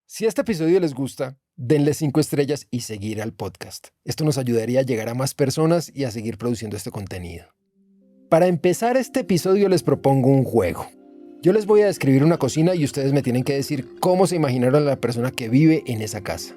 Si este episodio les gusta, denle 5 estrellas y seguir al podcast. Esto nos ayudaría a llegar a más personas y a seguir produciendo este contenido. Para empezar este episodio les propongo un juego. Yo les voy a describir una cocina y ustedes me tienen que decir cómo se imaginaron a la persona que vive en esa casa.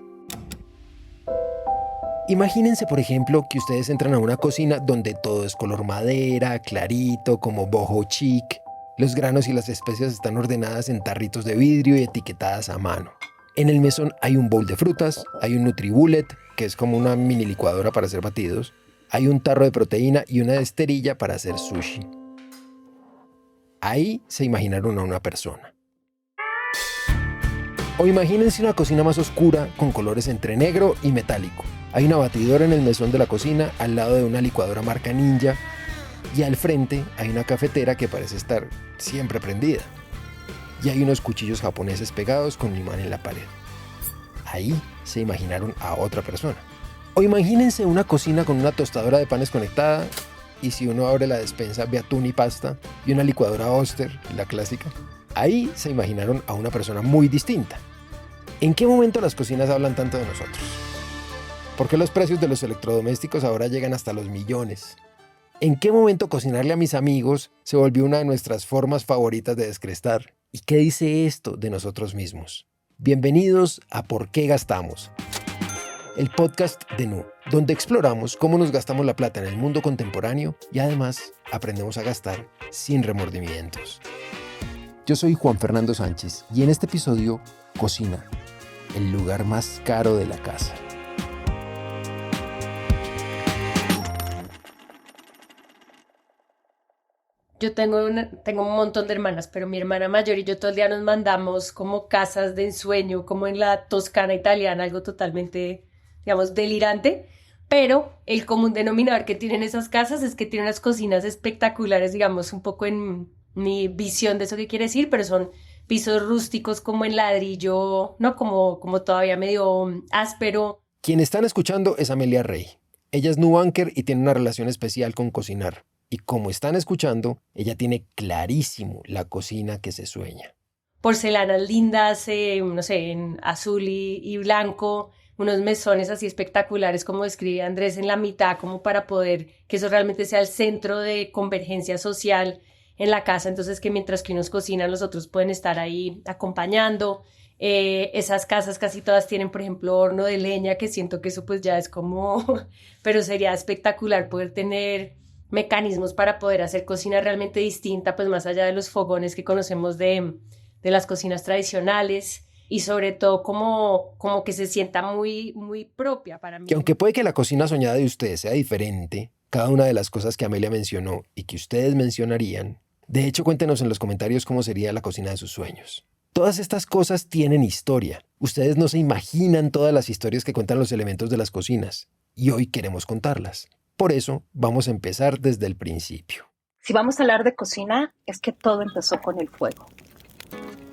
Imagínense, por ejemplo, que ustedes entran a una cocina donde todo es color madera, clarito, como boho chic. Los granos y las especias están ordenadas en tarritos de vidrio y etiquetadas a mano. En el mesón hay un bowl de frutas, hay un NutriBullet, que es como una mini licuadora para hacer batidos, hay un tarro de proteína y una esterilla para hacer sushi. Ahí se imaginaron a una persona. O imagínense una cocina más oscura con colores entre negro y metálico. Hay una batidora en el mesón de la cocina al lado de una licuadora marca Ninja y al frente hay una cafetera que parece estar siempre prendida. Y hay unos cuchillos japoneses pegados con un imán en la pared. Ahí se imaginaron a otra persona. O imagínense una cocina con una tostadora de panes conectada y si uno abre la despensa ve atún y pasta y una licuadora Oster, la clásica. Ahí se imaginaron a una persona muy distinta. ¿En qué momento las cocinas hablan tanto de nosotros? ¿Por qué los precios de los electrodomésticos ahora llegan hasta los millones? ¿En qué momento cocinarle a mis amigos se volvió una de nuestras formas favoritas de descrestar? ¿Y qué dice esto de nosotros mismos? Bienvenidos a ¿Por qué gastamos? El podcast de Nu, donde exploramos cómo nos gastamos la plata en el mundo contemporáneo y además aprendemos a gastar sin remordimientos. Yo soy Juan Fernando Sánchez y en este episodio, cocina, el lugar más caro de la casa. Yo tengo un montón de hermanas, pero mi hermana mayor y yo todo el día nos mandamos como casas de ensueño, como en la Toscana italiana, algo totalmente, digamos, delirante. Pero el común denominador que tienen esas casas es que tienen unas cocinas espectaculares, digamos, un poco en mi visión de eso que quiere decir, pero son pisos rústicos como en ladrillo, ¿no? Como todavía medio áspero. Quien están escuchando es Amelia Rey. Ella es Nu Anchor y tiene una relación especial con cocinar. Y como están escuchando, ella tiene clarísimo la cocina que se sueña. Porcelanas lindas, no sé, en azul y blanco, unos mesones así espectaculares, como describe Andrés, en la mitad, como para poder que eso realmente sea el centro de convergencia social en la casa. Entonces, que mientras que unos cocinan, los otros pueden estar ahí acompañando. Esas casas casi todas tienen, por ejemplo, horno de leña, que siento que eso pues ya es como, pero sería espectacular poder tener mecanismos para poder hacer cocina realmente distinta, pues más allá de los fogones que conocemos de las cocinas tradicionales y sobre todo como que se sienta muy, muy propia para mí. Que aunque puede que la cocina soñada de ustedes sea diferente, cada una de las cosas que Amelia mencionó y que ustedes mencionarían, de hecho cuéntenos en los comentarios cómo sería la cocina de sus sueños. Todas estas cosas tienen historia. Ustedes no se imaginan todas las historias que cuentan los elementos de las cocinas y hoy queremos contarlas. Por eso vamos a empezar desde el principio. Si vamos a hablar de cocina, es que todo empezó con el fuego.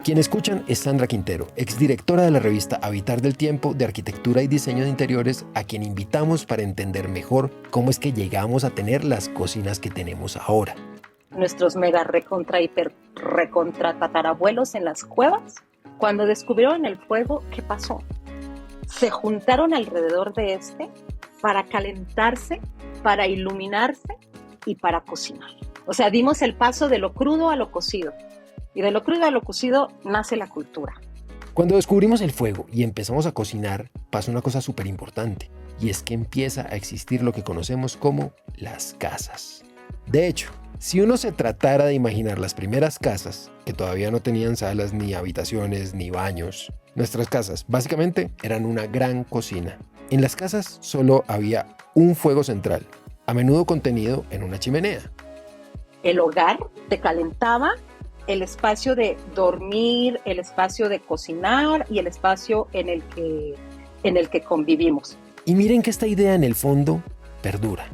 Quien escuchan es Sandra Quintero, exdirectora de la revista Habitar del Tiempo de Arquitectura y Diseño de Interiores, a quien invitamos para entender mejor cómo es que llegamos a tener las cocinas que tenemos ahora. Nuestros mega recontra tatarabuelos en las cuevas, cuando descubrieron el fuego, ¿qué pasó? Se juntaron alrededor de este para calentarse, para iluminarse y para cocinar. O sea, dimos el paso de lo crudo a lo cocido. Y de lo crudo a lo cocido nace la cultura. Cuando descubrimos el fuego y empezamos a cocinar, pasa una cosa súper importante. Y es que empieza a existir lo que conocemos como las casas. De hecho, si uno se tratara de imaginar las primeras casas, que todavía no tenían salas ni habitaciones ni baños, nuestras casas básicamente eran una gran cocina. En las casas solo había un fuego central, a menudo contenido en una chimenea. El hogar te calentaba, el espacio de dormir, el espacio de cocinar y el espacio en el que convivimos. Y miren que esta idea en el fondo perdura.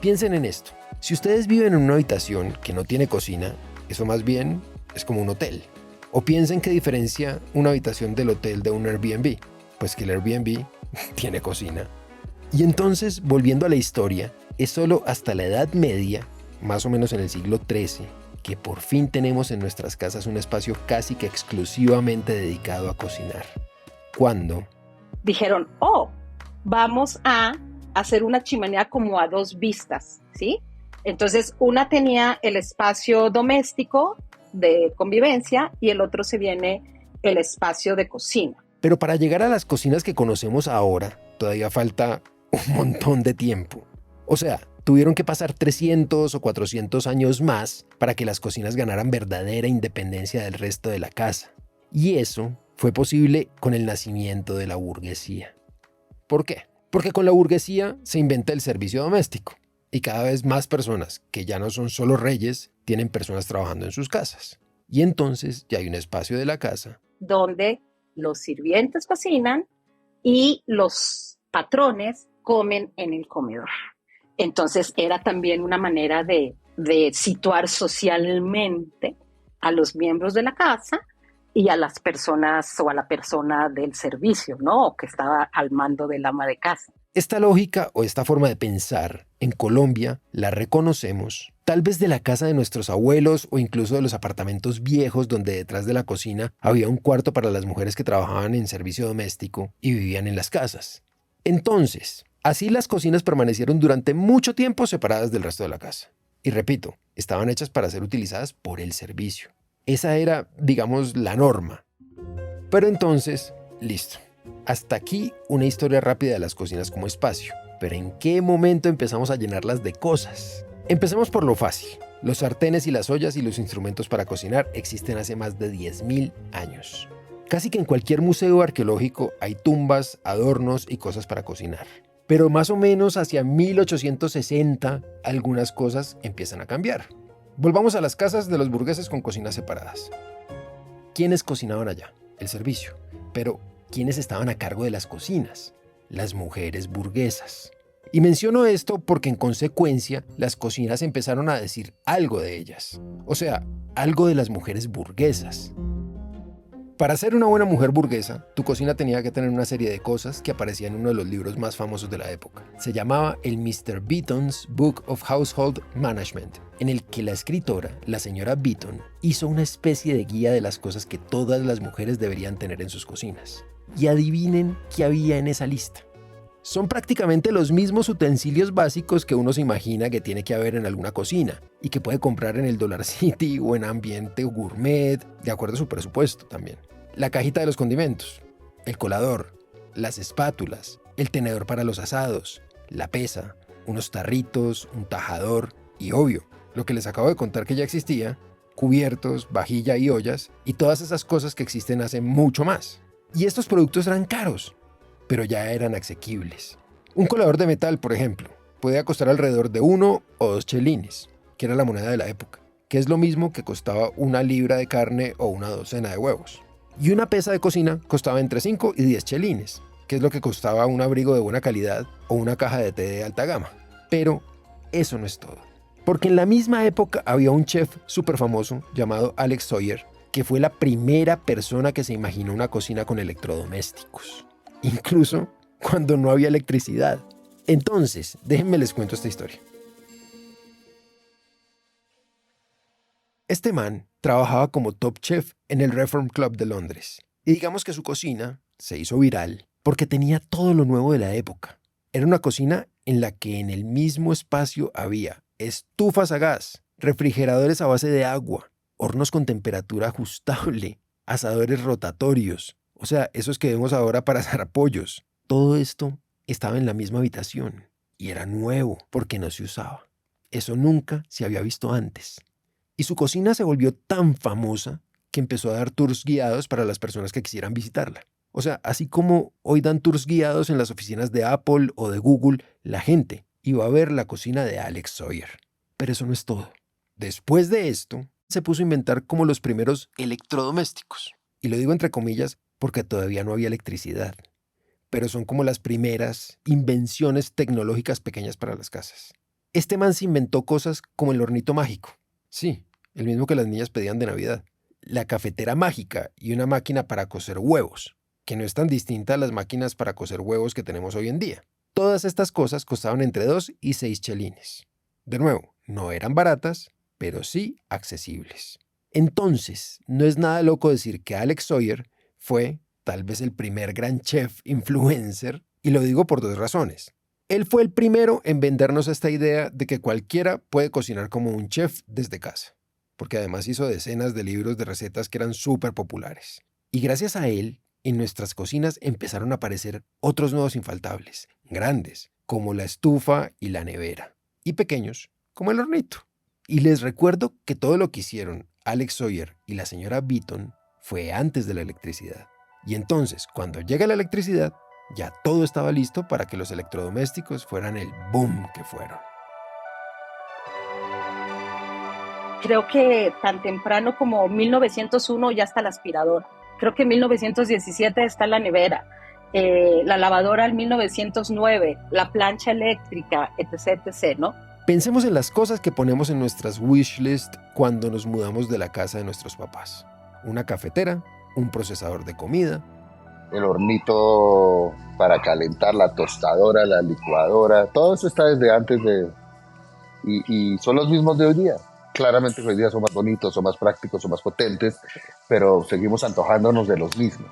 Piensen en esto. Si ustedes viven en una habitación que no tiene cocina, eso más bien es como un hotel. O piensen qué diferencia una habitación del hotel de un Airbnb. Pues que el Airbnb tiene cocina. Y entonces, volviendo a la historia, es solo hasta la Edad Media, más o menos en el siglo XIII, que por fin tenemos en nuestras casas un espacio casi que exclusivamente dedicado a cocinar. ¿Cuándo? Dijeron, oh, vamos a hacer una chimenea como a dos vistas, ¿sí? Entonces, una tenía el espacio doméstico de convivencia y el otro se viene el espacio de cocina. Pero para llegar a las cocinas que conocemos ahora, todavía falta un montón de tiempo. O sea, tuvieron que pasar 300 o 400 años más para que las cocinas ganaran verdadera independencia del resto de la casa. Y eso fue posible con el nacimiento de la burguesía. ¿Por qué? Porque con la burguesía se inventa el servicio doméstico y cada vez más personas, que ya no son solo reyes, tienen personas trabajando en sus casas. Y entonces ya hay un espacio de la casa donde los sirvientes cocinan y los patrones comen en el comedor. Entonces era también una manera de situar socialmente a los miembros de la casa y a las personas o a la persona del servicio, ¿no? Que estaba al mando del ama de casa. Esta lógica o esta forma de pensar en Colombia la reconocemos tal vez de la casa de nuestros abuelos o incluso de los apartamentos viejos donde detrás de la cocina había un cuarto para las mujeres que trabajaban en servicio doméstico y vivían en las casas. Entonces, así las cocinas permanecieron durante mucho tiempo separadas del resto de la casa. Y repito, estaban hechas para ser utilizadas por el servicio. Esa era, digamos, la norma. Pero entonces, listo. Hasta aquí una historia rápida de las cocinas como espacio. Pero ¿en qué momento empezamos a llenarlas de cosas? Empecemos por lo fácil. Los sartenes y las ollas y los instrumentos para cocinar existen hace más de 10.000 años. Casi que en cualquier museo arqueológico hay tumbas, adornos y cosas para cocinar. Pero más o menos hacia 1860 algunas cosas empiezan a cambiar. Volvamos a las casas de los burgueses con cocinas separadas. ¿Quiénes cocinaban allá? El servicio. Pero ¿quiénes estaban a cargo de las cocinas? Las mujeres burguesas. Y menciono esto porque en consecuencia las cocinas empezaron a decir algo de ellas. O sea, algo de las mujeres burguesas. Para ser una buena mujer burguesa, tu cocina tenía que tener una serie de cosas que aparecían en uno de los libros más famosos de la época. Se llamaba el Mr. Beeton's Book of Household Management, en el que la escritora, la señora Beeton, hizo una especie de guía de las cosas que todas las mujeres deberían tener en sus cocinas. Y adivinen qué había en esa lista. Son prácticamente los mismos utensilios básicos que uno se imagina que tiene que haber en alguna cocina y que puede comprar en el Dollar City o en ambiente gourmet, de acuerdo a su presupuesto también. La cajita de los condimentos, el colador, las espátulas, el tenedor para los asados, la pesa, unos tarritos, un tajador y obvio, lo que les acabo de contar que ya existía, cubiertos, vajilla y ollas y todas esas cosas que existen hace mucho más. Y estos productos eran caros, pero ya eran asequibles. Un colador de metal, por ejemplo, podía costar alrededor de 1 o 2 chelines, que era la moneda de la época, que es lo mismo que costaba una libra de carne o una docena de huevos. Y una pesa de cocina costaba entre 5 y 10 chelines, que es lo que costaba un abrigo de buena calidad o una caja de té de alta gama. Pero eso no es todo. Porque en la misma época había un chef súper famoso llamado Alex Sawyer, que fue la primera persona que se imaginó una cocina con electrodomésticos. Incluso cuando no había electricidad. Entonces, déjenme les cuento esta historia. Este man trabajaba como top chef en el Reform Club de Londres. Y digamos que su cocina se hizo viral porque tenía todo lo nuevo de la época. Era una cocina en la que en el mismo espacio había estufas a gas, refrigeradores a base de agua, hornos con temperatura ajustable, asadores rotatorios, o sea, esos que vemos ahora para asar pollos. Todo esto estaba en la misma habitación y era nuevo porque no se usaba. Eso nunca se había visto antes. Y su cocina se volvió tan famosa que empezó a dar tours guiados para las personas que quisieran visitarla. O sea, así como hoy dan tours guiados en las oficinas de Apple o de Google, la gente iba a ver la cocina de Alex Sawyer. Pero eso no es todo. Después de esto, se puso a inventar como los primeros electrodomésticos. Y lo digo entre comillas porque todavía no había electricidad. Pero son como las primeras invenciones tecnológicas pequeñas para las casas. Este man se inventó cosas como el hornito mágico. Sí, el mismo que las niñas pedían de Navidad. La cafetera mágica y una máquina para cocer huevos, que no es tan distinta a las máquinas para cocer huevos que tenemos hoy en día. Todas estas cosas costaban entre 2 y 6 chelines. De nuevo, no eran baratas, pero sí accesibles. Entonces, no es nada loco decir que Alex Sawyer fue tal vez el primer gran chef influencer, y lo digo por dos razones. Él fue el primero en vendernos esta idea de que cualquiera puede cocinar como un chef desde casa, porque además hizo decenas de libros de recetas que eran súper populares. Y gracias a él, en nuestras cocinas empezaron a aparecer otros nuevos infaltables, grandes, como la estufa y la nevera, y pequeños, como el hornito. Y les recuerdo que todo lo que hicieron Alex Sawyer y la señora Beaton fue antes de la electricidad. Y entonces, cuando llega la electricidad, ya todo estaba listo para que los electrodomésticos fueran el boom que fueron. Creo que tan temprano como 1901 ya está la aspiradora. Creo que en 1917 está la nevera, la lavadora en 1909, la plancha eléctrica, etc., etc., ¿no? Pensemos en las cosas que ponemos en nuestras wishlist cuando nos mudamos de la casa de nuestros papás. Una cafetera, un procesador de comida, el hornito para calentar, la tostadora, la licuadora, todo eso está desde antes y son los mismos de hoy día. Claramente hoy día son más bonitos, son más prácticos, son más potentes, pero seguimos antojándonos de los mismos.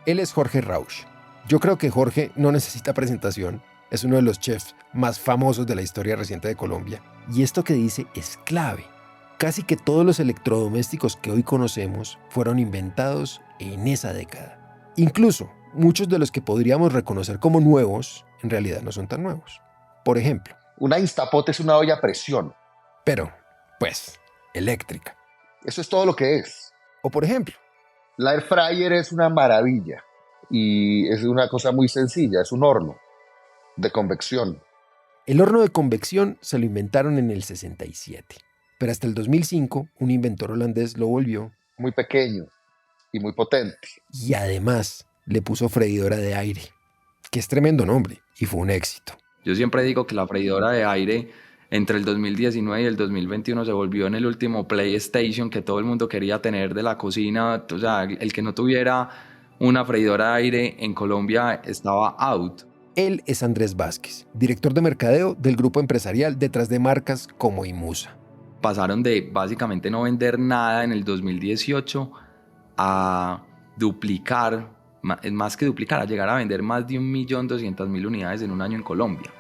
Él es Jorge Rauch. Yo creo que Jorge no necesita presentación. Es uno de los chefs más famosos de la historia reciente de Colombia. Y esto que dice es clave. Casi que todos los electrodomésticos que hoy conocemos fueron inventados en esa década. Incluso, muchos de los que podríamos reconocer como nuevos, en realidad no son tan nuevos. Por ejemplo, una Instapot es una olla a presión. Pero, pues, eléctrica. Eso es todo lo que es. O por ejemplo, la Air Fryer es una maravilla y es una cosa muy sencilla, es un horno de convección. El horno de convección se lo inventaron en el 67, pero hasta el 2005 un inventor holandés lo volvió muy pequeño y muy potente. Y además le puso freidora de aire, que es tremendo nombre, y fue un éxito. Yo siempre digo que la freidora de aire entre el 2019 y el 2021 se volvió en el último PlayStation que todo el mundo quería tener de la cocina. O sea, el que no tuviera una freidora de aire en Colombia estaba out. Él es Andrés Vázquez, director de mercadeo del grupo empresarial detrás de marcas como Imusa. Pasaron de básicamente no vender nada en el 2018 a duplicar, más que duplicar, a llegar a vender más de 1.200.000 unidades en un año en Colombia.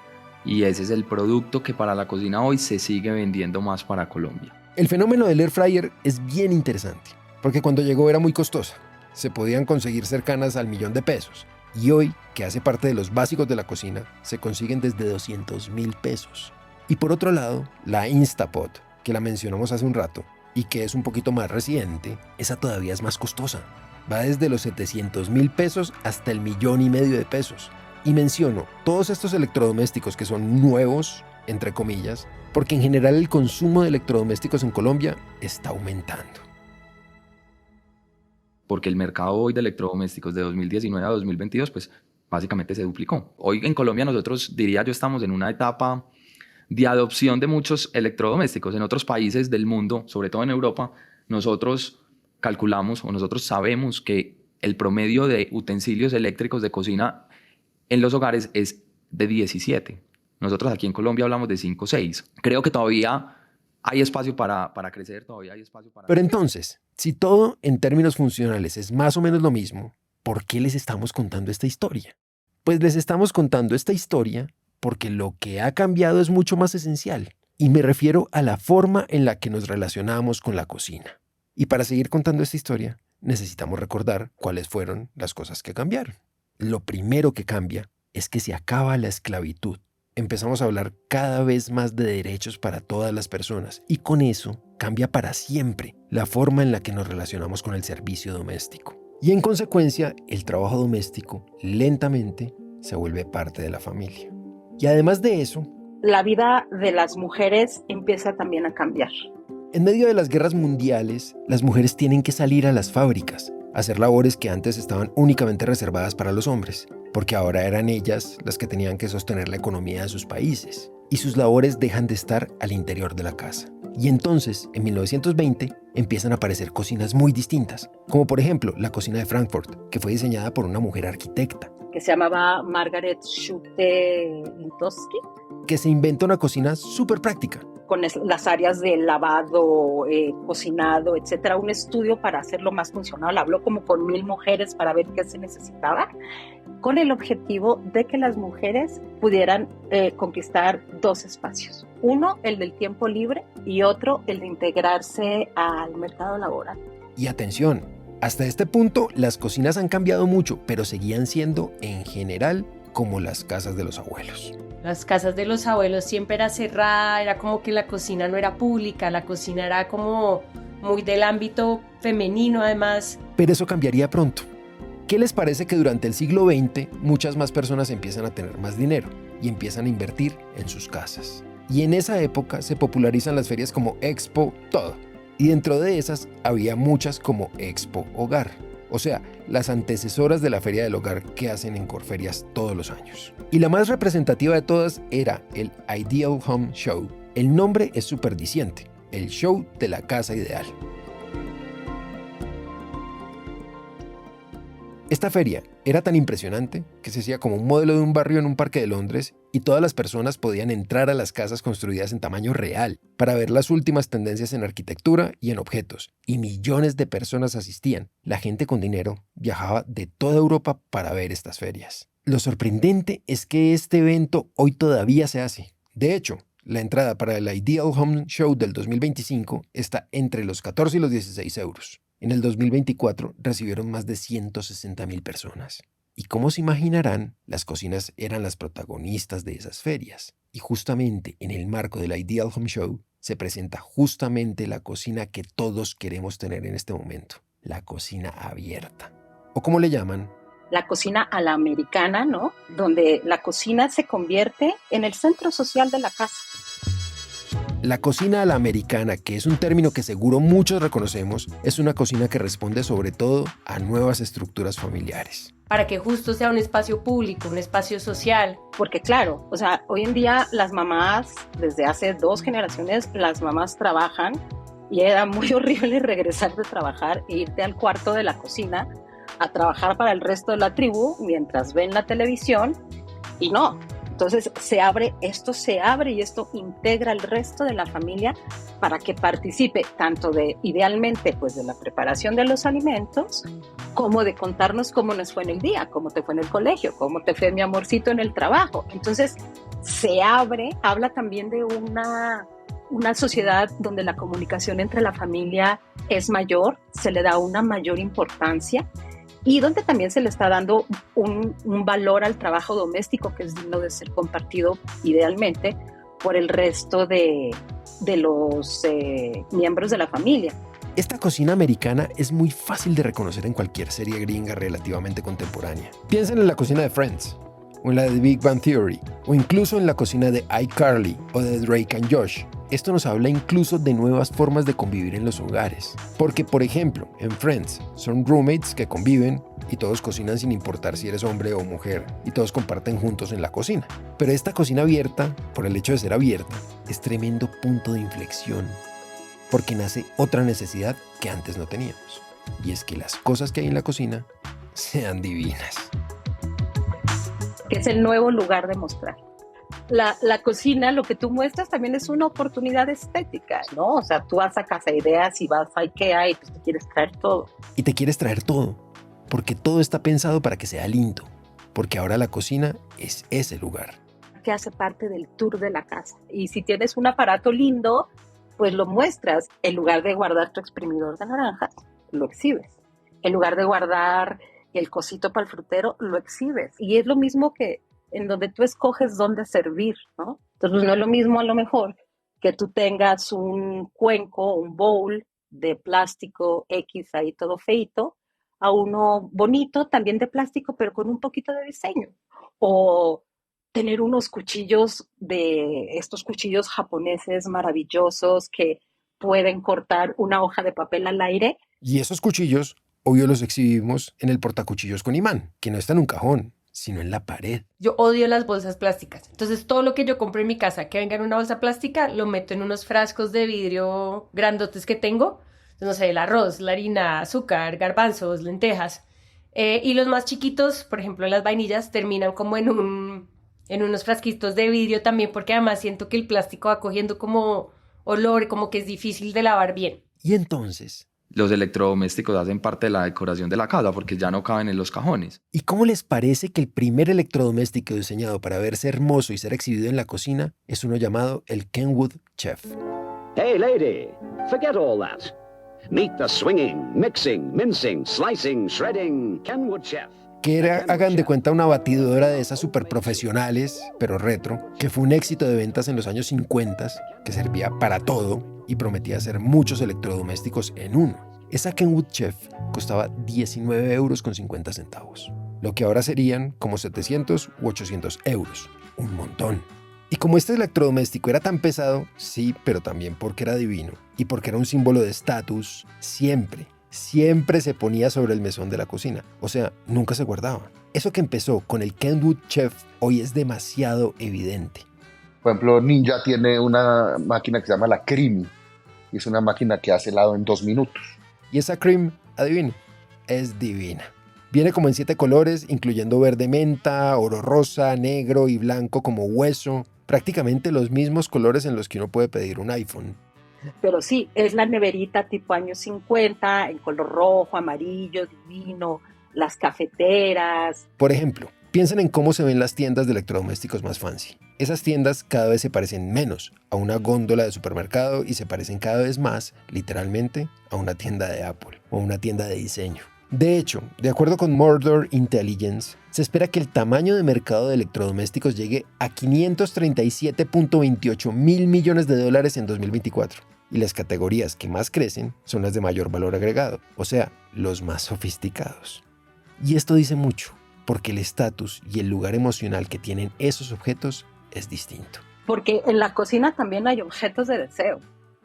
Y ese es el producto que para la cocina hoy se sigue vendiendo más para Colombia. El fenómeno del air fryer es bien interesante, porque cuando llegó era muy costosa. Se podían conseguir cercanas al $1.000.000. Y hoy, que hace parte de los básicos de la cocina, se consiguen desde $200.000. Y por otro lado, la Instapot, que la mencionamos hace un rato, y que es un poquito más reciente, esa todavía es más costosa. Va desde los $700.000 hasta el $1.500.000. Y menciono todos estos electrodomésticos que son nuevos, entre comillas, porque en general el consumo de electrodomésticos en Colombia está aumentando. Porque el mercado hoy de electrodomésticos de 2019 a 2022, pues básicamente se duplicó. Hoy en Colombia nosotros, diría yo, estamos en una etapa de adopción de muchos electrodomésticos. En otros países del mundo, sobre todo en Europa, nosotros calculamos o nosotros sabemos que el promedio de utensilios eléctricos de cocina en los hogares es de 17. Nosotros aquí en Colombia hablamos de 5 o 6. Creo que todavía hay espacio para crecer, todavía hay espacio para... Pero entonces, si todo en términos funcionales es más o menos lo mismo, ¿por qué les estamos contando esta historia? Pues les estamos contando esta historia porque lo que ha cambiado es mucho más esencial. Y me refiero a la forma en la que nos relacionamos con la cocina. Y para seguir contando esta historia, necesitamos recordar cuáles fueron las cosas que cambiaron. Lo primero que cambia es que se acaba la esclavitud. Empezamos a hablar cada vez más de derechos para todas las personas y con eso cambia para siempre la forma en la que nos relacionamos con el servicio doméstico. Y en consecuencia, el trabajo doméstico lentamente se vuelve parte de la familia. Y además de eso, la vida de las mujeres empieza también a cambiar. En medio de las guerras mundiales, las mujeres tienen que salir a las fábricas, a hacer labores que antes estaban únicamente reservadas para los hombres, porque ahora eran ellas las que tenían que sostener la economía de sus países, y sus labores dejan de estar al interior de la casa. Y entonces, en 1920, empiezan a aparecer cocinas muy distintas, como por ejemplo la cocina de Frankfurt, que fue diseñada por una mujer arquitecta, que se llamaba Margaret Schulte-Litoski, que se inventa una cocina súper práctica, con las áreas de lavado, cocinado, etcétera, un estudio para hacerlo más funcional. Habló como con 1,000 mujeres para ver qué se necesitaba, con el objetivo de que las mujeres pudieran conquistar 2 espacios. Uno, el del tiempo libre, y otro, el de integrarse al mercado laboral. Y atención, hasta este punto las cocinas han cambiado mucho, pero seguían siendo, en general, como las casas de los abuelos. Las casas de los abuelos siempre era cerrada, era como que la cocina no era pública, la cocina era como muy del ámbito femenino además. Pero eso cambiaría pronto. ¿Qué les parece que durante el siglo XX muchas más personas empiezan a tener más dinero y empiezan a invertir en sus casas? Y en esa época se popularizan las ferias como Expo Todo. Y dentro de esas había muchas como Expo Hogar. O sea, las antecesoras de la Feria del Hogar que hacen en Corferias todos los años. Y la más representativa de todas era el Ideal Home Show. El nombre es superdiciente, el show de la casa ideal. Esta feria era tan impresionante que se hacía como un modelo de un barrio en un parque de Londres y todas las personas podían entrar a las casas construidas en tamaño real para ver las últimas tendencias en arquitectura y en objetos. Y millones de personas asistían. La gente con dinero viajaba de toda Europa para ver estas ferias. Lo sorprendente es que este evento hoy todavía se hace. De hecho, la entrada para el Ideal Home Show del 2025 está entre los 14 y los 16 euros. En el 2024 recibieron más de 160,000 personas. Y como se imaginarán, las cocinas eran las protagonistas de esas ferias. Y justamente en el marco del Ideal Home Show se presenta justamente la cocina que todos queremos tener en este momento, la cocina abierta. O como le llaman, la cocina a la americana, ¿no? Donde la cocina se convierte en el centro social de la casa. La cocina a la americana, que es un término que seguro muchos reconocemos, es una cocina que responde sobre todo a nuevas estructuras familiares. Para que justo sea un espacio público, un espacio social. Porque claro, o sea, hoy en día las mamás, desde hace 2 generaciones, las mamás trabajan y era muy horrible regresar de trabajar e irte al cuarto de la cocina a trabajar para el resto de la tribu mientras ven la televisión y no. Entonces esto se abre y esto integra al resto de la familia para que participe tanto de, idealmente, pues de la preparación de los alimentos, como de contarnos cómo nos fue en el día, cómo te fue en el colegio, cómo te fue mi amorcito en el trabajo. Entonces se abre, habla también de una sociedad donde la comunicación entre la familia es mayor, se le da una mayor importancia y donde también se le está dando un valor al trabajo doméstico que es digno de ser compartido idealmente por el resto de los miembros de la familia. Esta cocina americana es muy fácil de reconocer en cualquier serie gringa relativamente contemporánea. Piensen en la cocina de Friends, o en la de Big Bang Theory, o incluso en la cocina de iCarly o de Drake and Josh. Esto nos habla incluso de nuevas formas de convivir en los hogares. Porque, por ejemplo, en Friends son roommates que conviven y todos cocinan sin importar si eres hombre o mujer y todos comparten juntos en la cocina. Pero esta cocina abierta, por el hecho de ser abierta, es tremendo punto de inflexión. Porque nace otra necesidad que antes no teníamos. Y es que las cosas que hay en la cocina sean divinas. Que es el nuevo lugar de mostrar. La cocina, lo que tú muestras también es una oportunidad estética, ¿no? O sea, tú vas a Casa Ideas y vas a IKEA y pues te quieres traer todo. Y te quieres traer todo, porque todo está pensado para que sea lindo, porque ahora la cocina es ese lugar. Que hace parte del tour de la casa. Y si tienes un aparato lindo, pues lo muestras. En lugar de guardar tu exprimidor de naranjas, lo exhibes. En lugar de guardar el cosito para el frutero, lo exhibes. Y es lo mismo que en donde tú escoges dónde servir, ¿no? Entonces no es lo mismo a lo mejor que tú tengas un cuenco, un bowl de plástico X ahí todo feito, a uno bonito también de plástico pero con un poquito de diseño. O tener unos cuchillos de estos cuchillos japoneses maravillosos que pueden cortar una hoja de papel al aire. Y esos cuchillos, obvio, los exhibimos en el portacuchillos con imán, que no está en un cajón, sino en la pared. Yo odio las bolsas plásticas. Entonces todo lo que yo compro en mi casa que venga en una bolsa plástica, lo meto en unos frascos de vidrio grandotes que tengo. Entonces, no sé, el arroz, la harina, azúcar, garbanzos, lentejas. Y los más chiquitos, por ejemplo, las vainillas, terminan como en unos frasquitos de vidrio también, porque además siento que el plástico va cogiendo como olor, como que es difícil de lavar bien. Y entonces, Los electrodomésticos hacen parte de la decoración de la casa porque ya no caben en los cajones. ¿y cómo les parece que el primer electrodoméstico diseñado para verse hermoso y ser exhibido en la cocina es uno llamado el Kenwood Chef? Hey, lady, forget all that. Meet the swinging, mixing, mincing, slicing, shredding Kenwood Chef. Que era, hagan de cuenta, una batidora de esas súper profesionales, pero retro, que fue un éxito de ventas en los años 50, que servía para todo y prometía hacer muchos electrodomésticos en uno. Esa Kenwood Chef costaba 19,50 €, lo que ahora serían como 700 u 800 euros. Un montón. Y como este electrodoméstico era tan pesado, sí, pero también porque era divino y porque era un símbolo de estatus, siempre se ponía sobre el mesón de la cocina. O sea, nunca se guardaba. Eso que empezó con el Kenwood Chef hoy es demasiado evidente. Por ejemplo, Ninja tiene una máquina que se llama la Creamy. Y es una máquina que hace helado en 2 minutos. Y esa cream, adivine, es divina. Viene como en 7 colores, incluyendo verde menta, oro rosa, negro y blanco como hueso. Prácticamente los mismos colores en los que uno puede pedir un iPhone. Pero sí, es la neverita tipo años 50, en color rojo, amarillo, divino, las cafeteras. Por ejemplo, piensen en cómo se ven las tiendas de electrodomésticos más fancy. Esas tiendas cada vez se parecen menos a una góndola de supermercado y se parecen cada vez más, literalmente, a una tienda de Apple o una tienda de diseño. De hecho, de acuerdo con Mordor Intelligence, se espera que el tamaño de mercado de electrodomésticos llegue a 537.28 mil millones de dólares en 2024. Y las categorías que más crecen son las de mayor valor agregado, o sea, los más sofisticados. Y esto dice mucho, porque el estatus y el lugar emocional que tienen esos objetos es distinto. Porque en la cocina también hay objetos de deseo.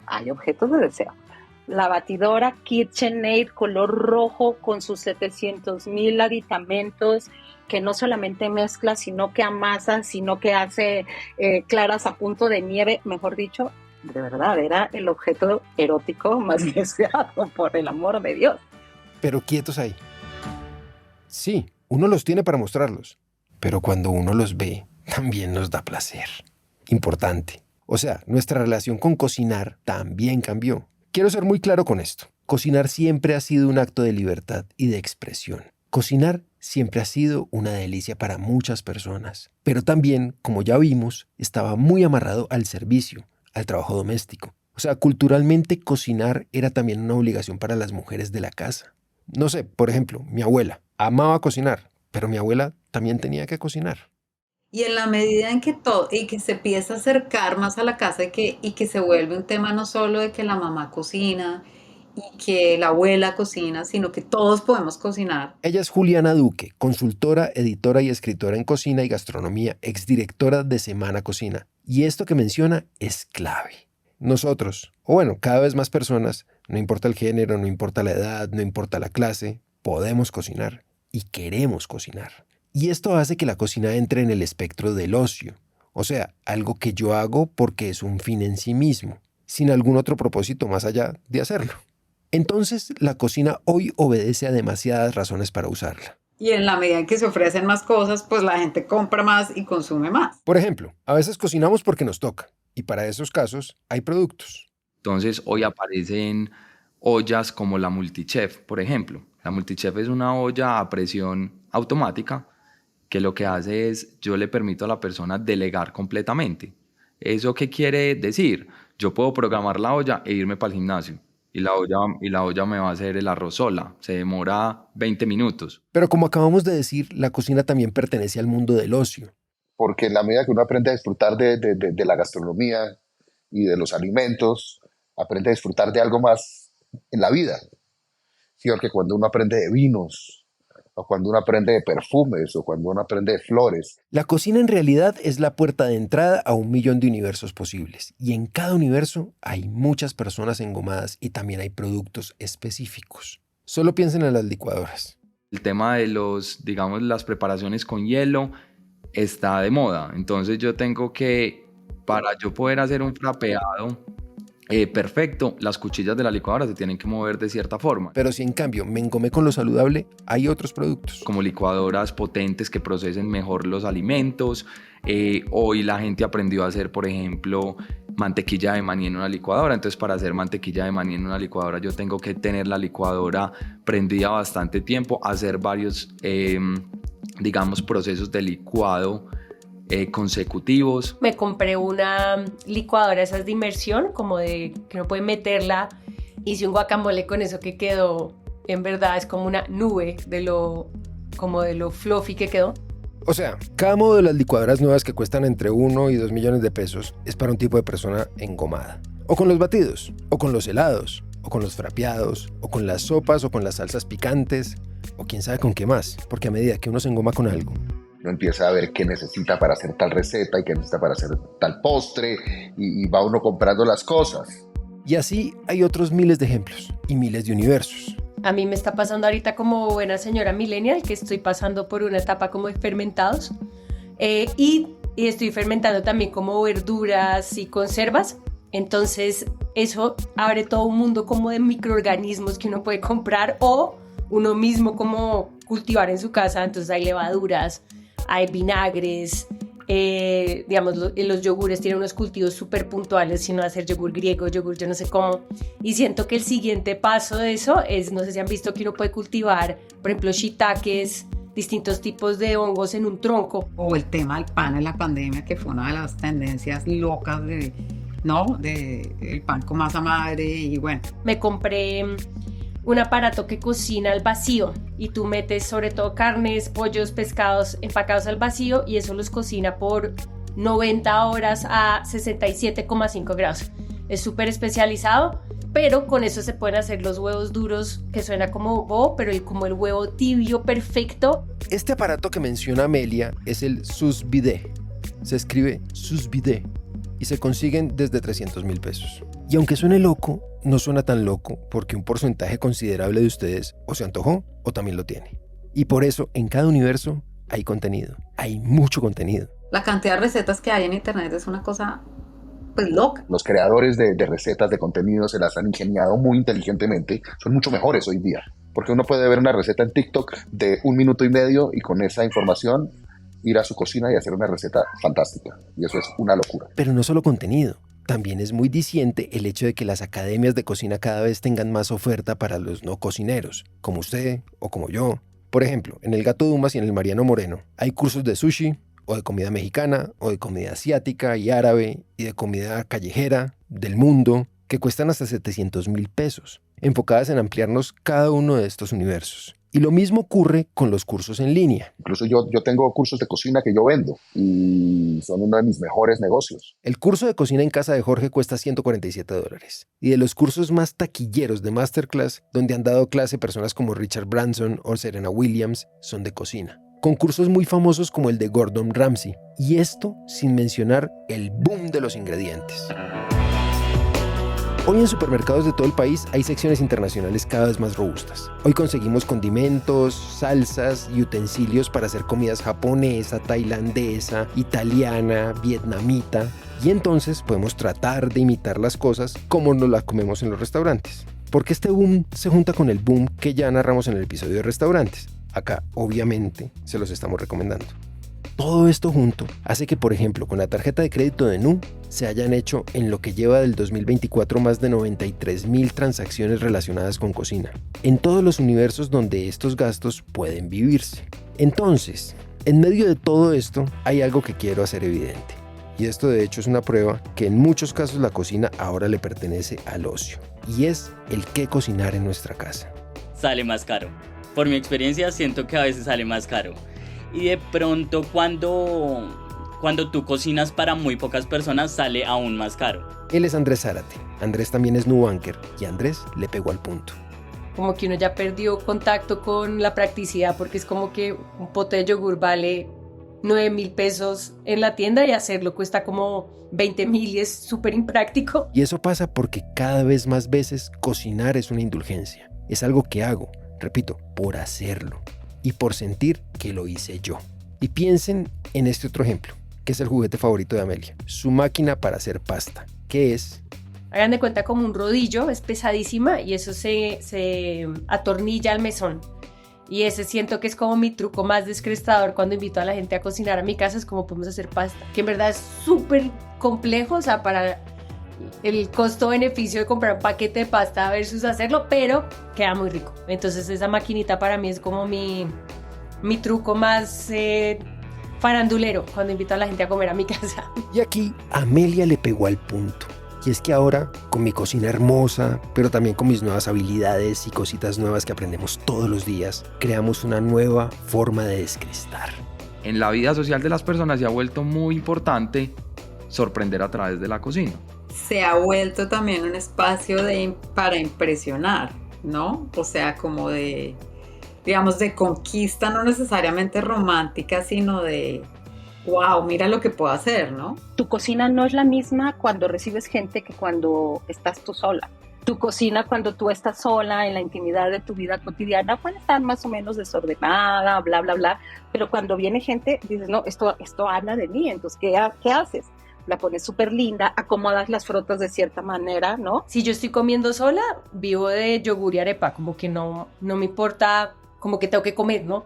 Hay objetos de deseo. La batidora KitchenAid color rojo con sus 700,000 aditamentos que no solamente mezcla, sino que amasa, sino que hace claras a punto de nieve, mejor dicho, de verdad, era el objeto erótico más deseado, por el amor de Dios. Pero quietos ahí. Sí, uno los tiene para mostrarlos, pero cuando uno los ve, también nos da placer. Importante. O sea, nuestra relación con cocinar también cambió. Quiero ser muy claro con esto. Cocinar siempre ha sido un acto de libertad y de expresión. Cocinar siempre ha sido una delicia para muchas personas, pero también, como ya vimos, estaba muy amarrado al servicio, al trabajo doméstico. O sea, culturalmente cocinar era también una obligación para las mujeres de la casa. No sé, por ejemplo, mi abuela amaba cocinar, pero mi abuela también tenía que cocinar. Y en la medida en que todo, y que se empieza a acercar más a la casa y que se vuelve un tema no solo de que la mamá cocina y que la abuela cocina, sino que todos podemos cocinar. Ella es Juliana Duque, consultora, editora y escritora en cocina y gastronomía, exdirectora de Semana Cocina. Y esto que menciona es clave. Nosotros, o bueno, cada vez más personas, no importa el género, no importa la edad, no importa la clase, podemos cocinar y queremos cocinar. Y esto hace que la cocina entre en el espectro del ocio, o sea, algo que yo hago porque es un fin en sí mismo, sin algún otro propósito más allá de hacerlo. Entonces, la cocina hoy obedece a demasiadas razones para usarla. Y en la medida en que se ofrecen más cosas, pues la gente compra más y consume más. Por ejemplo, a veces cocinamos porque nos toca, y para esos casos hay productos. Entonces hoy aparecen ollas como la Multichef, por ejemplo. La Multichef es una olla a presión automática que lo que hace es, yo le permito a la persona delegar completamente. ¿Eso qué quiere decir? Yo puedo programar la olla e irme para el gimnasio. Y la olla me va a hacer el arroz sola. Se demora 20 minutos. Pero como acabamos de decir, la cocina también pertenece al mundo del ocio. Porque en la medida que uno aprende a disfrutar de la gastronomía y de los alimentos, aprende a disfrutar de algo más en la vida. Sí, porque cuando uno aprende de vinos, o cuando uno aprende de perfumes, o cuando uno aprende de flores. La cocina en realidad es la puerta de entrada a 1.000.000 de universos posibles. Y en cada universo hay muchas personas engomadas y también hay productos específicos. Solo piensen en las licuadoras. El tema de las preparaciones con hielo está de moda. Entonces yo tengo que, para yo poder hacer un frapeado perfecto, las cuchillas de la licuadora se tienen que mover de cierta forma. Pero si en cambio me engomé con lo saludable, hay otros productos. Como licuadoras potentes que procesen mejor los alimentos. Hoy la gente aprendió a hacer, por ejemplo, mantequilla de maní en una licuadora. Entonces, para hacer mantequilla de maní en una licuadora, yo tengo que tener la licuadora prendida bastante tiempo, hacer varios, digamos, procesos de licuado consecutivos. Me compré una licuadora, esas de inmersión, como de que no puede meterla. Hice un guacamole con eso que quedó, en verdad, es como una nube de lo fluffy que quedó. O sea, cada modo de las licuadoras nuevas que cuestan entre 1 y 2 millones de pesos es para un tipo de persona engomada. O con los batidos, o con los helados, o con los frapeados, o con las sopas, o con las salsas picantes, o quién sabe con qué más, porque a medida que uno se engoma con algo, Uno empieza a ver qué necesita para hacer tal receta y qué necesita para hacer tal postre y va uno comprando las cosas. y así hay otros miles de ejemplos y miles de universos. A mí me está pasando ahorita como buena señora millennial, que estoy pasando por una etapa como de fermentados y estoy fermentando también como verduras y conservas. Entonces eso abre todo un mundo como de microorganismos que uno puede comprar o uno mismo como cultivar en su casa. Entonces hay levaduras, hay vinagres, digamos los yogures tienen unos cultivos súper puntuales, sino hacer yogur griego, yogur yo no sé cómo, y siento que el siguiente paso de eso es, no sé si han visto que uno puede cultivar, por ejemplo, shiitakes, distintos tipos de hongos en un tronco. O el tema del pan en la pandemia, que fue una de las tendencias locas de el pan con masa madre y bueno. Me compré un aparato que cocina al vacío y tú metes sobre todo carnes, pollos, pescados empacados al vacío y eso los cocina por 90 horas a 67,5 grados. Es súper especializado, pero con eso se pueden hacer los huevos duros, que suena como bobo, pero como el huevo tibio perfecto. Este aparato que menciona Amelia es el sous vide. Se escribe sous vide y se consiguen desde 300.000 pesos. Y aunque suene loco, no suena tan loco porque un porcentaje considerable de ustedes o se antojó o también lo tiene. Y por eso en cada universo hay contenido, hay mucho contenido. La cantidad de recetas que hay en internet es una cosa pues loca. Los creadores de recetas, de contenido, se las han ingeniado muy inteligentemente. Son mucho mejores hoy día. Porque uno puede ver una receta en TikTok de 1 minuto y medio y con esa información ir a su cocina y hacer una receta fantástica. Y eso es una locura. Pero no solo contenido. También es muy diciente el hecho de que las academias de cocina cada vez tengan más oferta para los no cocineros, como usted o como yo. Por ejemplo, en el Gato Dumas y en el Mariano Moreno hay cursos de sushi, o de comida mexicana, o de comida asiática y árabe, y de comida callejera, del mundo, que cuestan hasta 700.000 pesos, enfocadas en ampliarnos cada uno de estos universos. Y lo mismo ocurre con los cursos en línea. Incluso yo tengo cursos de cocina que yo vendo y son uno de mis mejores negocios. El curso de cocina en casa de Jorge cuesta $147. Y de los cursos más taquilleros de Masterclass, donde han dado clase personas como Richard Branson o Serena Williams, son de cocina. Con cursos muy famosos como el de Gordon Ramsay. Y esto sin mencionar el boom de los ingredientes. Hoy en supermercados de todo el país hay secciones internacionales cada vez más robustas. Hoy conseguimos condimentos, salsas y utensilios para hacer comidas japonesa, tailandesa, italiana, vietnamita. Y entonces podemos tratar de imitar las cosas como nos las comemos en los restaurantes. Porque este boom se junta con el boom que ya narramos en el episodio de restaurantes. Acá, obviamente, se los estamos recomendando. Todo esto junto hace que, por ejemplo, con la tarjeta de crédito de Nu se hayan hecho en lo que lleva del 2024 más de 93.000 transacciones relacionadas con cocina, en todos los universos donde estos gastos pueden vivirse. Entonces, en medio de todo esto, hay algo que quiero hacer evidente. Y esto de hecho es una prueba que en muchos casos la cocina ahora le pertenece al ocio. Y es el qué cocinar en nuestra casa. Sale más caro. Por mi experiencia siento que a veces sale más caro. Y de pronto cuando tú cocinas para muy pocas personas sale aún más caro. Él es Andrés Zárate. Andrés también es Nubanker y Andrés le pegó al punto. Como que uno ya perdió contacto con la practicidad porque es como que un pote de yogur vale 9.000 pesos en la tienda y hacerlo cuesta como 20.000 y es súper impráctico. Y eso pasa porque cada vez más veces cocinar es una indulgencia. Es algo que hago, repito, por hacerlo. Y por sentir que lo hice yo. Y piensen en este otro ejemplo, que es el juguete favorito de Amelia, su máquina para hacer pasta, que es... Hagan de cuenta como un rodillo, es pesadísima y eso se atornilla al mesón. Y ese siento que es como mi truco más descrestador cuando invito a la gente a cocinar a mi casa, es como podemos hacer pasta, que en verdad es súper complejo, o sea, para el costo-beneficio de comprar un paquete de pasta versus hacerlo, pero queda muy rico. Entonces esa maquinita para mí es como mi truco más farandulero cuando invito a la gente a comer a mi casa. Y aquí Amelia le pegó al punto. Y es que ahora, con mi cocina hermosa, pero también con mis nuevas habilidades y cositas nuevas que aprendemos todos los días, creamos una nueva forma de descrestar. En la vida social de las personas se ha vuelto muy importante sorprender a través de la cocina. Se ha vuelto también un espacio para impresionar, ¿no? O sea, como de, digamos, de conquista, no necesariamente romántica, sino de, wow, mira lo que puedo hacer, ¿no? Tu cocina no es la misma cuando recibes gente que cuando estás tú sola. Tu cocina cuando tú estás sola en la intimidad de tu vida cotidiana puede estar más o menos desordenada, bla, bla, bla, pero cuando viene gente dices, no, esto habla de mí, entonces, ¿qué haces? La pones súper linda, acomodas las frutas de cierta manera, ¿no? Si yo estoy comiendo sola, vivo de yogur y arepa, como que no me importa, como que tengo que comer, ¿no?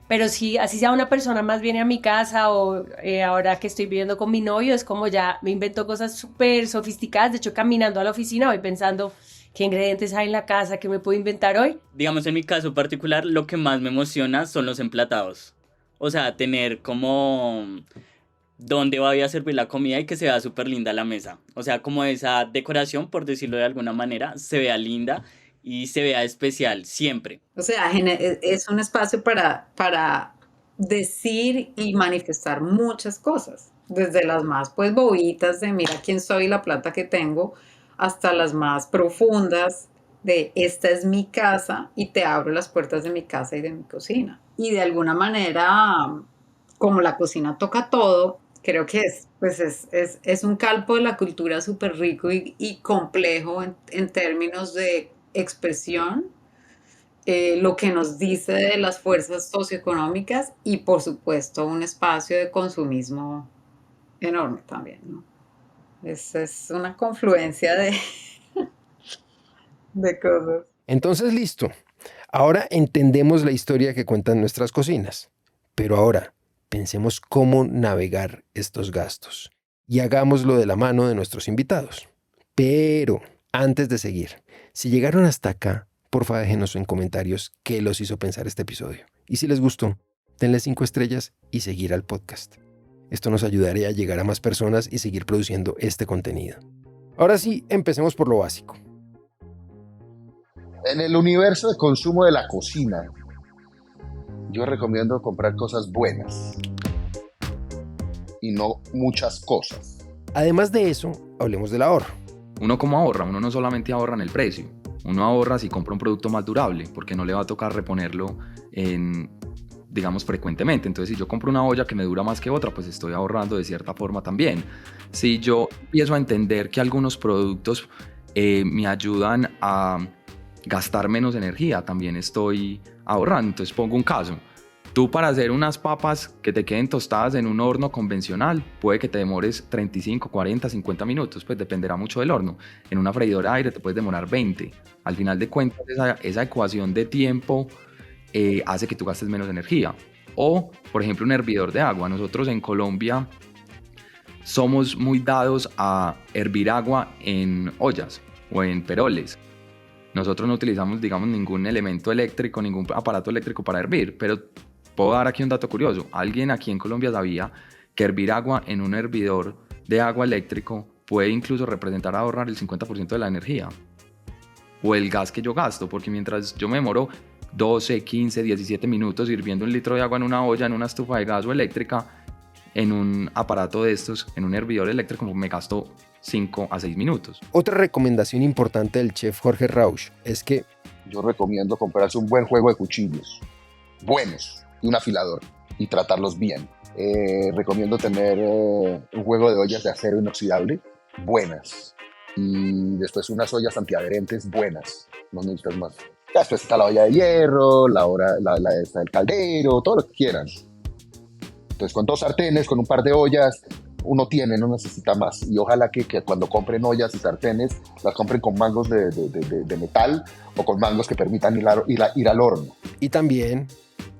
Pero si así sea una persona más viene a mi casa o ahora que estoy viviendo con mi novio, es como ya me invento cosas súper sofisticadas. De hecho, caminando a la oficina voy pensando qué ingredientes hay en la casa, qué me puedo inventar hoy. Digamos, en mi caso particular, lo que más me emociona son los emplatados. O sea, tener como dónde voy a servir la comida y que se vea súper linda la mesa. O sea, como esa decoración, por decirlo de alguna manera, se vea linda y se vea especial siempre. O sea, es un espacio para decir y manifestar muchas cosas, desde las más pues bobitas de mira quién soy, la plata que tengo, hasta las más profundas de esta es mi casa y te abro las puertas de mi casa y de mi cocina. Y de alguna manera, como la cocina toca todo, creo que es un calco de la cultura súper rico y complejo en términos de expresión, lo que nos dice de las fuerzas socioeconómicas y por supuesto un espacio de consumismo enorme también, ¿no? Es una confluencia de cosas. Entonces, listo. Ahora entendemos la historia que cuentan nuestras cocinas. Pero ahora, pensemos cómo navegar estos gastos. Y hagámoslo de la mano de nuestros invitados. Pero, antes de seguir, si llegaron hasta acá, porfa déjenos en comentarios qué los hizo pensar este episodio. Y si les gustó, denle 5 estrellas y seguir al podcast. Esto nos ayudaría a llegar a más personas y seguir produciendo este contenido. Ahora sí, empecemos por lo básico. En el universo de consumo de la cocina, yo recomiendo comprar cosas buenas y no muchas cosas. Además de eso, hablemos del ahorro. Uno como ahorra, uno no solamente ahorra en el precio, uno ahorra si compra un producto más durable, porque no le va a tocar reponerlo digamos frecuentemente. Entonces si yo compro una olla que me dura más que otra, pues estoy ahorrando de cierta forma también. Si yo empiezo a entender que algunos productos me ayudan a gastar menos energía, también estoy ahorrando. Entonces pongo un caso. Tú para hacer unas papas que te queden tostadas en un horno convencional, puede que te demores 35, 40, 50 minutos, pues dependerá mucho del horno. En una freidora de aire te puedes demorar 20. Al final de cuentas, esa ecuación de tiempo hace que tú gastes menos energía. O, por ejemplo, un hervidor de agua. Nosotros en Colombia somos muy dados a hervir agua en ollas o en peroles. Nosotros no utilizamos, digamos, ningún elemento eléctrico, ningún aparato eléctrico para hervir, pero puedo dar aquí un dato curioso. Alguien aquí en Colombia sabía que hervir agua en un hervidor de agua eléctrico puede incluso representar ahorrar el 50% de la energía o el gas que yo gasto, porque mientras yo me demoro 12, 15, 17 minutos hirviendo un litro de agua en una olla, en una estufa de gas o eléctrica, en un aparato de estos, en un hervidor eléctrico, me gasto 5 a 6 minutos. Otra recomendación importante del chef Jorge Rauch es que yo recomiendo comprarse un buen juego de cuchillos, buenos, y un afilador, y tratarlos bien. Recomiendo tener un juego de ollas de acero inoxidable, buenas, y después unas ollas antiadherentes buenas, no necesitas más. Ya después está la olla de hierro, está el caldero, todo lo que quieran. Entonces con 2 sartenes, con un par de ollas, uno tiene, no necesita más. Y ojalá que cuando compren ollas y sartenes, las compren con mangos de metal o con mangos que permitan ir al horno. Y también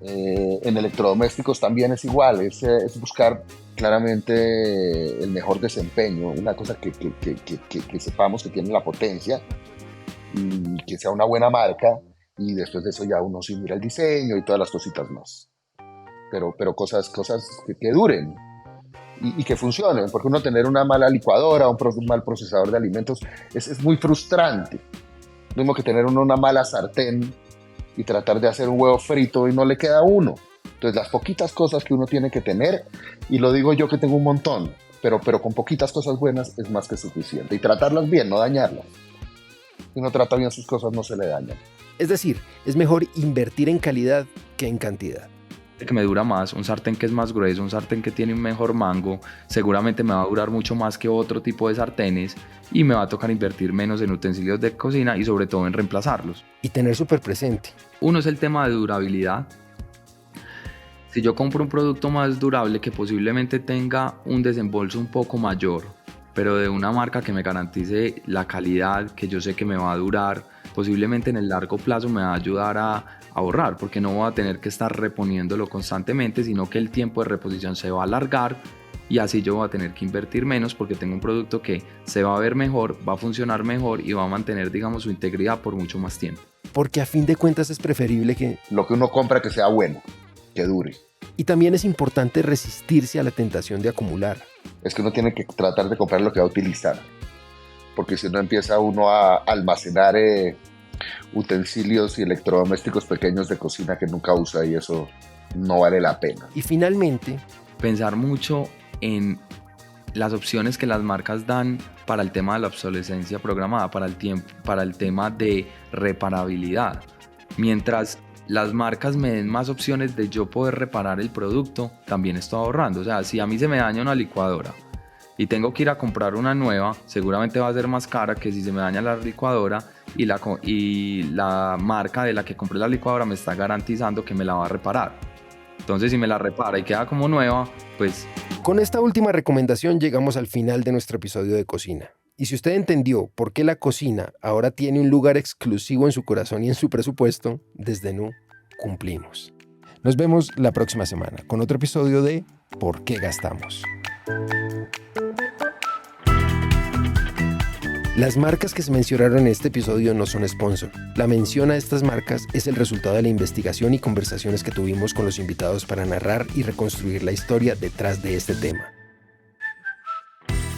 En electrodomésticos también es igual, es buscar claramente el mejor desempeño, una cosa que sepamos que tiene la potencia y que sea una buena marca, y después de eso ya uno sí mira el diseño y todas las cositas más. Pero cosas que duren y que funcionen, porque uno tener una mala licuadora, un mal procesador de alimentos es muy frustrante. Lo mismo que tener una mala sartén y tratar de hacer un huevo frito y no le queda a uno. Entonces las poquitas cosas que uno tiene que tener, y lo digo yo que tengo un montón, pero con poquitas cosas buenas es más que suficiente. Y tratarlas bien, no dañarlas. Si uno trata bien sus cosas, no se le dañan. Es decir, es mejor invertir en calidad que en cantidad. Que me dura más, un sartén que es más grueso, un sartén que tiene un mejor mango, seguramente me va a durar mucho más que otro tipo de sartenes y me va a tocar invertir menos en utensilios de cocina y sobre todo en reemplazarlos. Y tener súper presente. Uno es el tema de durabilidad. Si yo compro un producto más durable que posiblemente tenga un desembolso un poco mayor, pero de una marca que me garantice la calidad, que yo sé que me va a durar, posiblemente en el largo plazo me va a ayudar a ahorrar, porque no voy a tener que estar reponiéndolo constantemente, sino que el tiempo de reposición se va a alargar y así yo voy a tener que invertir menos porque tengo un producto que se va a ver mejor, va a funcionar mejor y va a mantener, digamos, su integridad por mucho más tiempo. Porque a fin de cuentas es preferible que... Lo que uno compra que sea bueno, que dure. Y también es importante resistirse a la tentación de acumular. Es que uno tiene que tratar de comprar lo que va a utilizar, porque si no empieza uno a almacenar utensilios y electrodomésticos pequeños de cocina que nunca usa, y eso no vale la pena. Y finalmente, pensar mucho en las opciones que las marcas dan para el tema de la obsolescencia programada, para el tema de reparabilidad. Mientras las marcas me den más opciones de yo poder reparar el producto, también estoy ahorrando. O sea, si a mí se me daña una licuadora y tengo que ir a comprar una nueva, seguramente va a ser más cara que si se me daña la licuadora y la marca de la que compré la licuadora me está garantizando que me la va a reparar. Entonces, si me la repara y queda como nueva, pues... Con esta última recomendación llegamos al final de nuestro episodio de cocina. Y si usted entendió por qué la cocina ahora tiene un lugar exclusivo en su corazón y en su presupuesto, desde Nu cumplimos. Nos vemos la próxima semana con otro episodio de ¿Por qué gastamos? Las marcas que se mencionaron en este episodio no son sponsor. La mención a estas marcas es el resultado de la investigación y conversaciones que tuvimos con los invitados para narrar y reconstruir la historia detrás de este tema.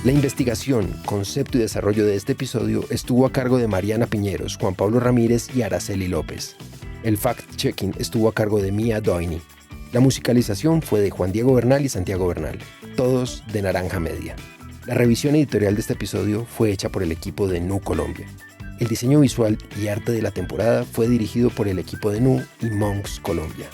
La investigación, concepto y desarrollo de este episodio estuvo a cargo de Mariana Piñeros, Juan Pablo Ramírez y Araceli López. El fact-checking estuvo a cargo de Mia Doini. La musicalización fue de Juan Diego Bernal y Santiago Bernal, todos de Naranja Media. La revisión editorial de este episodio fue hecha por el equipo de Nu Colombia. El diseño visual y arte de la temporada fue dirigido por el equipo de Nu y Monks Colombia.